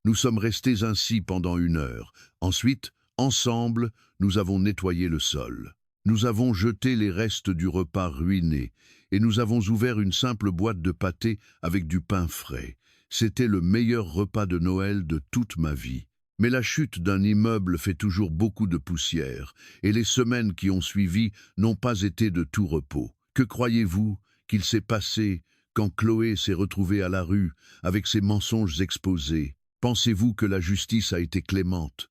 [SPEAKER 1] Nous sommes restés ainsi pendant 1 heure. Ensuite, ensemble, nous avons nettoyé le sol. Nous avons jeté les restes du repas ruiné et nous avons ouvert une simple boîte de pâté avec du pain frais. C'était le meilleur repas de Noël de toute ma vie. Mais la chute d'un immeuble fait toujours beaucoup de poussière et les semaines qui ont suivi n'ont pas été de tout repos. Que croyez-vous qu'il s'est passé quand Chloé s'est retrouvée à la rue avec ses mensonges exposés? Pensez-vous que la justice a été clémente?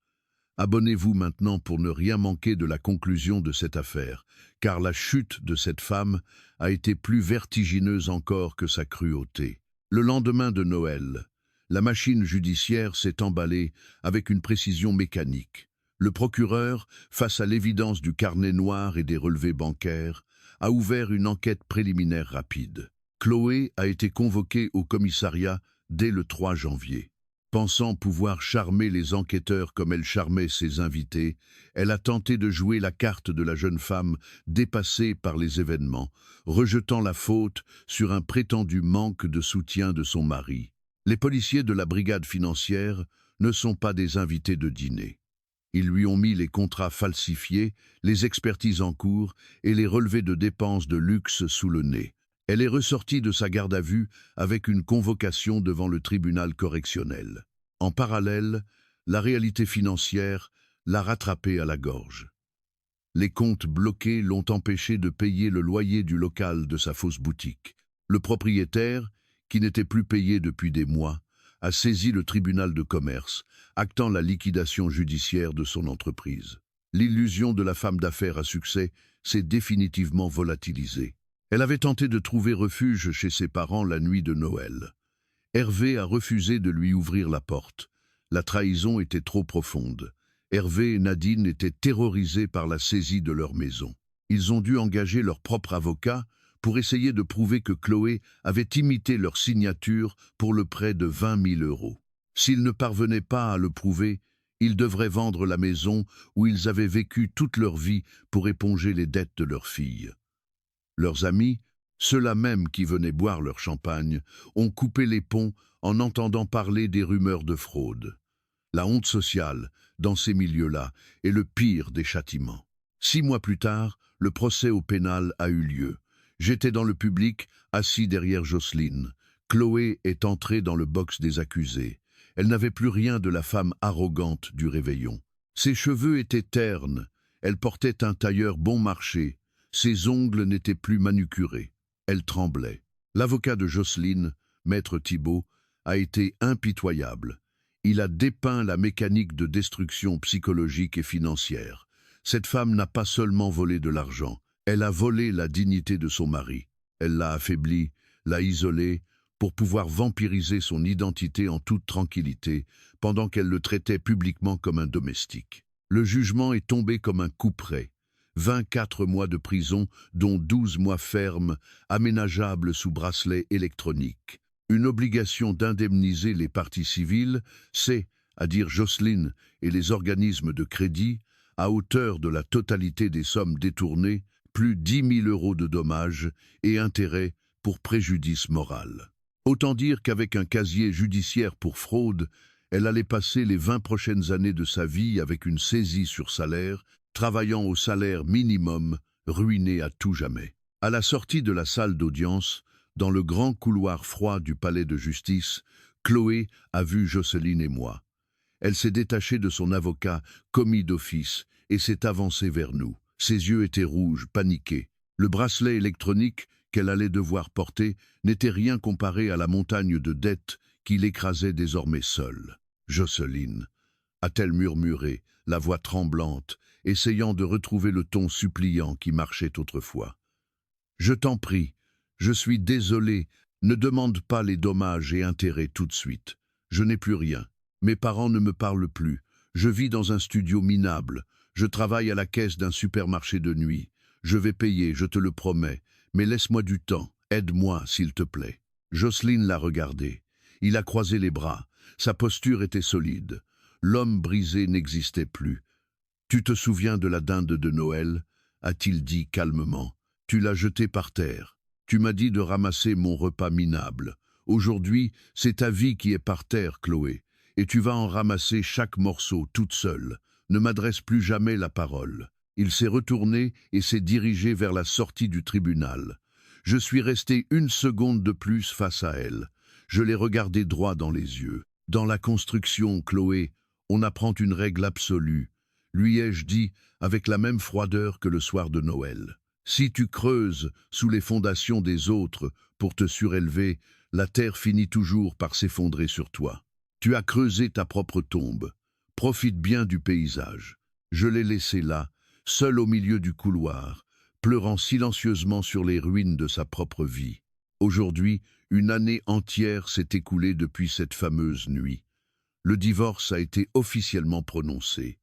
[SPEAKER 1] Abonnez-vous maintenant pour ne rien manquer de la conclusion de cette affaire, car la chute de cette femme a été plus vertigineuse encore que sa cruauté. Le lendemain de Noël, la machine judiciaire s'est emballée avec une précision mécanique. Le procureur, face à l'évidence du carnet noir et des relevés bancaires, a ouvert une enquête préliminaire rapide. Chloé a été convoquée au commissariat dès le 3 janvier. Pensant pouvoir charmer les enquêteurs comme elle charmait ses invités, elle a tenté de jouer la carte de la jeune femme dépassée par les événements, rejetant la faute sur un prétendu manque de soutien de son mari. Les policiers de la brigade financière ne sont pas des invités de dîner. Ils lui ont mis les contrats falsifiés, les expertises en cours et les relevés de dépenses de luxe sous le nez. Elle est ressortie de sa garde à vue avec une convocation devant le tribunal correctionnel. En parallèle, la réalité financière l'a rattrapée à la gorge. Les comptes bloqués l'ont empêché de payer le loyer du local de sa fausse boutique. Le propriétaire, qui n'était plus payé depuis des mois, a saisi le tribunal de commerce, actant la liquidation judiciaire de son entreprise. L'illusion de la femme d'affaires à succès s'est définitivement volatilisée. Elle avait tenté de trouver refuge chez ses parents la nuit de Noël. Hervé a refusé de lui ouvrir la porte. La trahison était trop profonde. Hervé et Nadine étaient terrorisés par la saisie de leur maison. Ils ont dû engager leur propre avocat pour essayer de prouver que Chloé avait imité leur signature pour le prêt de 20 000 €. S'ils ne parvenaient pas à le prouver, ils devraient vendre la maison où ils avaient vécu toute leur vie pour éponger les dettes de leur fille. Leurs amis, ceux-là même qui venaient boire leur champagne, ont coupé les ponts en entendant parler des rumeurs de fraude. La honte sociale, dans ces milieux-là, est le pire des châtiments. 6 mois plus tard, le procès au pénal a eu lieu. J'étais dans le public, assis derrière Jocelyne. Chloé est entrée dans le box des accusés. Elle n'avait plus rien de la femme arrogante du réveillon. Ses cheveux étaient ternes, elle portait un tailleur bon marché, ses ongles n'étaient plus manucurés. Elle tremblait. L'avocat de Jocelyne, maître Thibault, a été impitoyable. Il a dépeint la mécanique de destruction psychologique et financière. Cette femme n'a pas seulement volé de l'argent, elle a volé la dignité de son mari. Elle l'a affaibli, l'a isolé, pour pouvoir vampiriser son identité en toute tranquillité, pendant qu'elle le traitait publiquement comme un domestique. Le jugement est tombé comme un couperet. 24 mois de prison, dont 12 mois fermes, aménageables sous bracelet électronique. Une obligation d'indemniser les parties civiles, c'est, à dire Jocelyne et les organismes de crédit, à hauteur de la totalité des sommes détournées, plus 10 000 € de dommages et intérêts pour préjudice moral. Autant dire qu'avec un casier judiciaire pour fraude, elle allait passer les 20 prochaines années de sa vie avec une saisie sur salaire, travaillant au salaire minimum, ruinée à tout jamais. À la sortie de la salle d'audience, dans le grand couloir froid du palais de justice, Chloé a vu Jocelyne et moi. Elle s'est détachée de son avocat, commis d'office, et s'est avancée vers nous. Ses yeux étaient rouges, paniqués. Le bracelet électronique qu'elle allait devoir porter n'était rien comparé à la montagne de dettes qui l'écrasait désormais seule. Jocelyne, a-t-elle murmuré, la voix tremblante, essayant de retrouver le ton suppliant qui marchait autrefois. Je t'en prie, je suis désolé, ne demande pas les dommages et intérêts tout de suite. Je n'ai plus rien. Mes parents ne me parlent plus. Je vis dans un studio minable. Je travaille à la caisse d'un supermarché de nuit. Je vais payer, je te le promets. Mais laisse-moi du temps. Aide-moi, s'il te plaît. Jocelyne l'a regardé. Il a croisé les bras. Sa posture était solide. L'homme brisé n'existait plus. « Tu te souviens de la dinde de Noël ?» a-t-il dit calmement. « Tu l'as jetée par terre. Tu m'as dit de ramasser mon repas minable. Aujourd'hui, c'est ta vie qui est par terre, Chloé. Et tu vas en ramasser chaque morceau toute seule. Ne m'adresse plus jamais la parole. » Il s'est retourné et s'est dirigé vers la sortie du tribunal. Je suis resté une seconde de plus face à elle. Je l'ai regardée droit dans les yeux. « Dans la construction, Chloé, on apprend une règle absolue. » Lui ai-je dit avec la même froideur que le soir de Noël. Si tu creuses sous les fondations des autres pour te surélever, la terre finit toujours par s'effondrer sur toi. Tu as creusé ta propre tombe. Profite bien du paysage. Je l'ai laissé là, seul au milieu du couloir, pleurant silencieusement sur les ruines de sa propre vie. Aujourd'hui, une année entière s'est écoulée depuis cette fameuse nuit. Le divorce a été officiellement prononcé.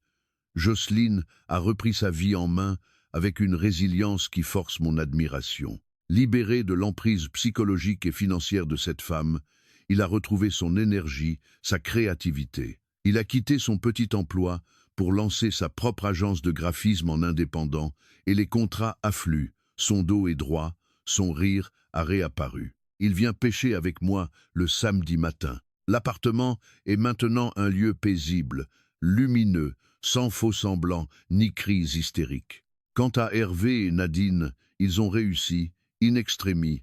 [SPEAKER 1] Jocelyne a repris sa vie en main avec une résilience qui force mon admiration. Libéré de l'emprise psychologique et financière de cette femme, il a retrouvé son énergie, sa créativité. Il a quitté son petit emploi pour lancer sa propre agence de graphisme en indépendant et les contrats affluent. Son dos est droit, son rire a réapparu. Il vient pêcher avec moi le samedi matin. L'appartement est maintenant un lieu paisible, lumineux, sans faux semblants ni cris hystériques. Quant à Hervé et Nadine, ils ont réussi, in extremis,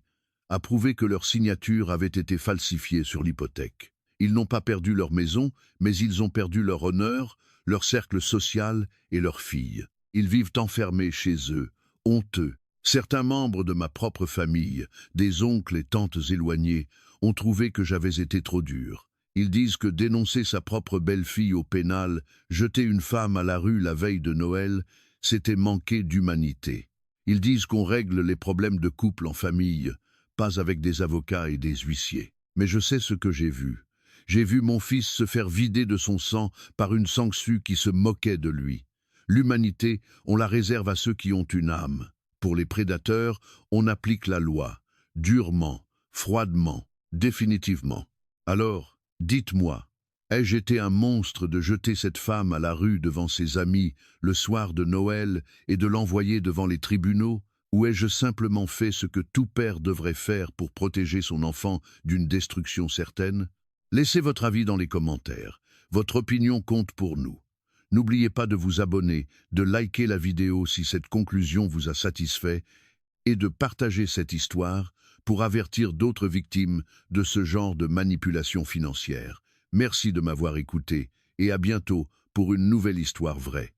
[SPEAKER 1] à prouver que leur signature avait été falsifiée sur l'hypothèque. Ils n'ont pas perdu leur maison, mais ils ont perdu leur honneur, leur cercle social et leur fille. Ils vivent enfermés chez eux, honteux. Certains membres de ma propre famille, des oncles et tantes éloignés, ont trouvé que j'avais été trop dur. Ils disent que dénoncer sa propre belle-fille au pénal, jeter une femme à la rue la veille de Noël, c'était manquer d'humanité. Ils disent qu'on règle les problèmes de couple en famille, pas avec des avocats et des huissiers. Mais je sais ce que j'ai vu. J'ai vu mon fils se faire vider de son sang par une sangsue qui se moquait de lui. L'humanité, on la réserve à ceux qui ont une âme. Pour les prédateurs, on applique la loi, durement, froidement, définitivement. Alors, dites-moi, ai-je été un monstre de jeter cette femme à la rue devant ses amis le soir de Noël et de l'envoyer devant les tribunaux, ou ai-je simplement fait ce que tout père devrait faire pour protéger son enfant d'une destruction certaine? Laissez votre avis dans les commentaires. Votre opinion compte pour nous. N'oubliez pas de vous abonner, de liker la vidéo si cette conclusion vous a satisfait et de partager cette histoire pour avertir d'autres victimes de ce genre de manipulation financière. Merci de m'avoir écouté et à bientôt pour une nouvelle histoire vraie.